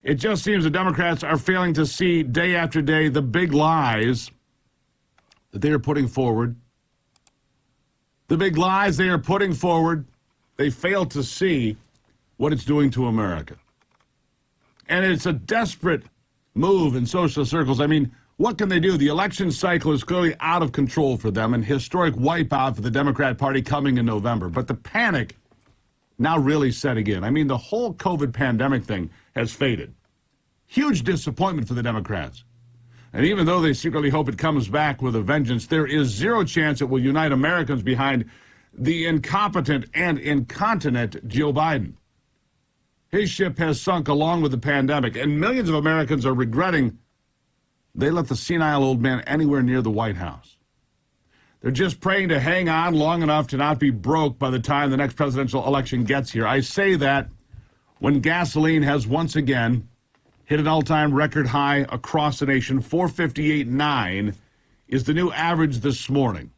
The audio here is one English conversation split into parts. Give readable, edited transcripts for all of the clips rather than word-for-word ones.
It just seems the Democrats are failing to see day after day the big lies that they are putting forward. The big lies they are putting forward, they fail to see what it's doing to America. And it's a desperate move in social circles. I mean, what can they do? The election cycle is clearly out of control for them, and historic wipeout for the Democrat Party coming in November. But the panic now really setting in. I mean, the whole COVID pandemic thing has faded. Huge disappointment for the Democrats. And even though they secretly hope it comes back with a vengeance, there is zero chance it will unite Americans behind the incompetent and incontinent Joe Biden. His ship has sunk along with the pandemic, and millions of Americans are regretting they let the senile old man anywhere near the White House. They're just praying to hang on long enough to not be broke by the time the next presidential election gets here. I say that when gasoline has once again hit an all-time record high across the nation. 458.9 is the new average this morning.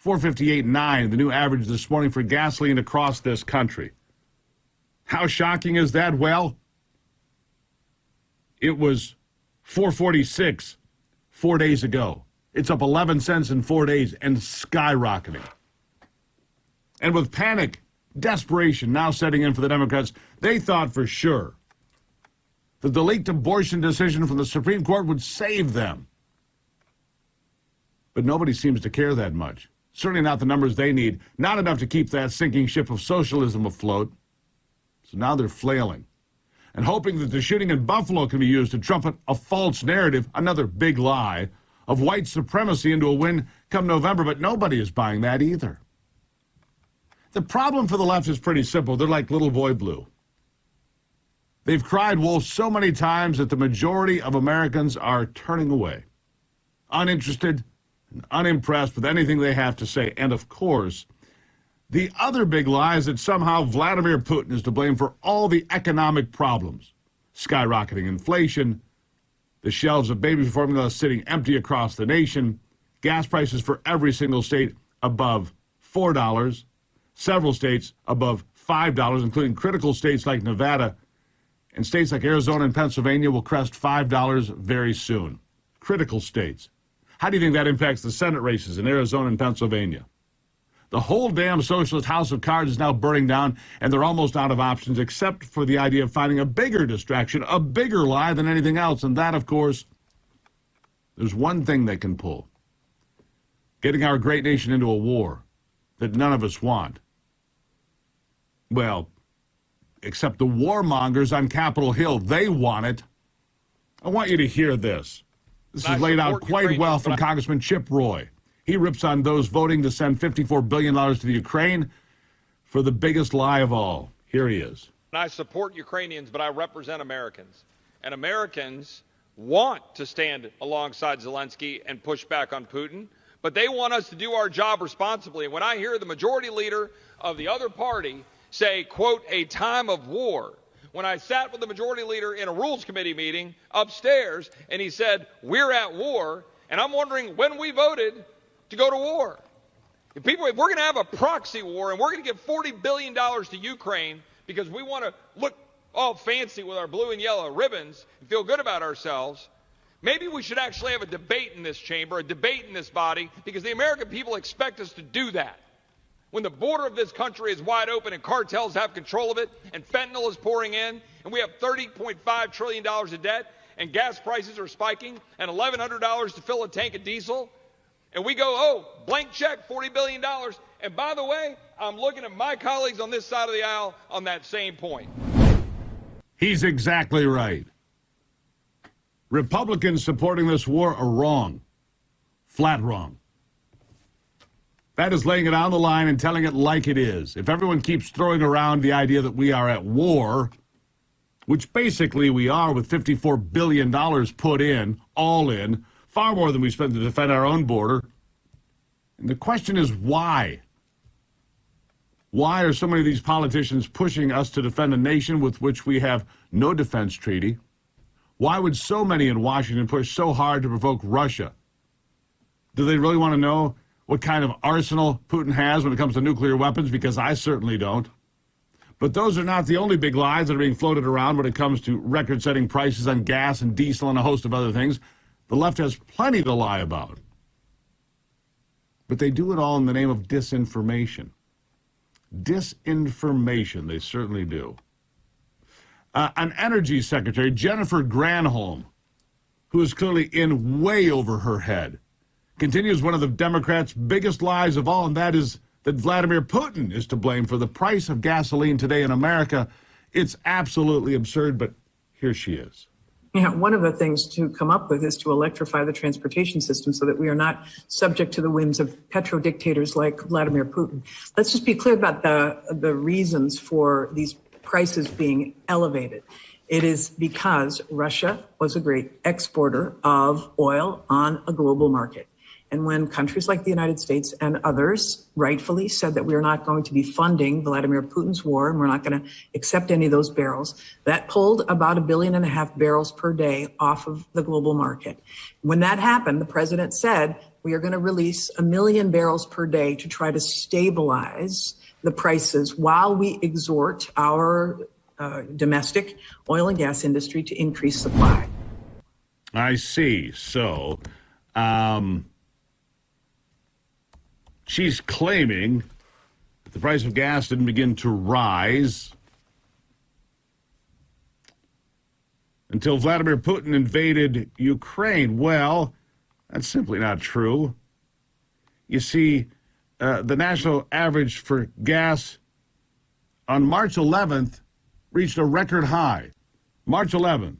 458.9, the new average this morning for gasoline across this country. How shocking is that? Well, it was 446 4 days ago. It's up 11 cents in 4 days and skyrocketing. And with panic, desperation now setting in for the Democrats, they thought for sure that the leaked abortion decision from the Supreme Court would save them. But nobody seems to care that much. Certainly not the numbers they need. Not enough to keep that sinking ship of socialism afloat. So now they're flailing and hoping that the shooting in Buffalo can be used to trumpet a false narrative, another big lie, of white supremacy into a win come November. But nobody is buying that either. The problem for the left is pretty simple. They're like little boy blue. They've cried wolf so many times that the majority of Americans are turning away, uninterested and unimpressed with anything they have to say. And of course, the other big lie is that somehow Vladimir Putin is to blame for all the economic problems. Skyrocketing inflation, the shelves of baby formula sitting empty across the nation, gas prices for every single state above $4, several states above $5, including critical states like Nevada, and states like Arizona and Pennsylvania will crest $5 very soon. Critical states. How do you think that impacts the Senate races in Arizona and Pennsylvania? The whole damn socialist house of cards is now burning down, and they're almost out of options except for the idea of finding a bigger distraction, a bigger lie than anything else. And that, of course, there's one thing they can pull. Getting our great nation into a war that none of us want. Well, except the warmongers on Capitol Hill, they want it. I want you to hear this. This is laid out quite well from Congressman Chip Roy. He rips on those voting to send $54 billion to the Ukraine for the biggest lie of all. Here he is. I support Ukrainians, but I represent Americans. And Americans want to stand alongside Zelensky and push back on Putin, but they want us to do our job responsibly. And when I hear the majority leader of the other party say, quote, a time of war, when I sat with the majority leader in a Rules Committee meeting upstairs, and he said, we're at war, and I'm wondering when we voted to go to war. If we're going to have a proxy war and we're going to give $40 billion to Ukraine because we want to look all fancy with our blue and yellow ribbons and feel good about ourselves, maybe we should actually have a debate in this chamber, a debate in this body, because the American people expect us to do that. When the border of this country is wide open and cartels have control of it and fentanyl is pouring in and we have $30.5 trillion of debt and gas prices are spiking and $1,100 to fill a tank of diesel, and we go, oh, blank check, $40 billion. And by the way, I'm looking at my colleagues on this side of the aisle on that same point. He's exactly right. Republicans supporting this war are wrong. Flat wrong. That is laying it on the line and telling it like it is. If everyone keeps throwing around the idea that we are at war, which basically we are with $54 billion put in, all in, far more than we spend to defend our own border. And the question is why? Why are so many of these politicians pushing us to defend a nation with which we have no defense treaty? Why would so many in Washington push so hard to provoke Russia? Do they really want to know what kind of arsenal Putin has when it comes to nuclear weapons? Because I certainly don't. But those are not the only big lies that are being floated around when it comes to record-setting prices on gas and diesel and a host of other things. The left has plenty to lie about. But they do it all in the name of disinformation. Disinformation, they certainly do. An energy secretary, Jennifer Granholm, who is clearly in way over her head, continues one of the Democrats' biggest lies of all, and that is that Vladimir Putin is to blame for the price of gasoline today in America. It's absolutely absurd, but here she is. Yeah, one of the things to come up with is to electrify the transportation system so that we are not subject to the whims of petro-dictators like Vladimir Putin. Let's just be clear about the reasons for these prices being elevated. It is because Russia was a great exporter of oil on a global market. And when countries like the United States and others rightfully said that we are not going to be funding Vladimir Putin's war and we're not going to accept any of those barrels, that pulled about 1.5 billion barrels per day off of the global market. When that happened, the president said, we are going to release 1 million barrels per day to try to stabilize the prices while we exhort our domestic oil and gas industry to increase supply. I see. So, she's claiming that the price of gas didn't begin to rise until Vladimir Putin invaded Ukraine. Well, that's simply not true. You see, the national average for gas on March 11th reached a record high. March 11th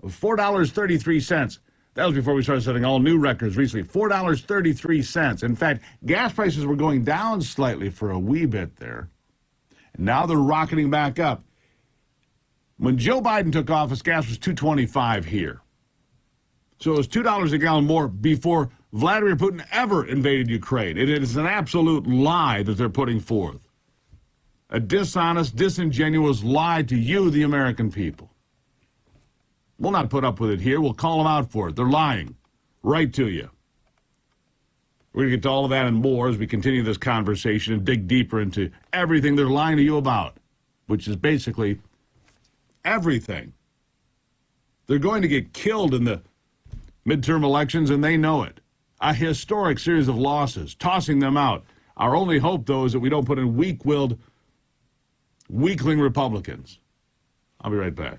of $4.33. That was before we started setting all new records recently. $4.33. In fact, gas prices were going down slightly for a wee bit there. And now they're rocketing back up. When Joe Biden took office, gas was $2.25 here. So it was $2 a gallon more before Vladimir Putin ever invaded Ukraine. It is an absolute lie that they're putting forth. A dishonest, disingenuous lie to you, the American people. We'll not put up with it here. We'll call them out for it. They're lying right to you. We're going to get to all of that and more as we continue this conversation and dig deeper into everything they're lying to you about, which is basically everything. They're going to get killed in the midterm elections, and they know it. A historic series of losses, tossing them out. Our only hope, though, is that we don't put in weak-willed, weakling Republicans. I'll be right back.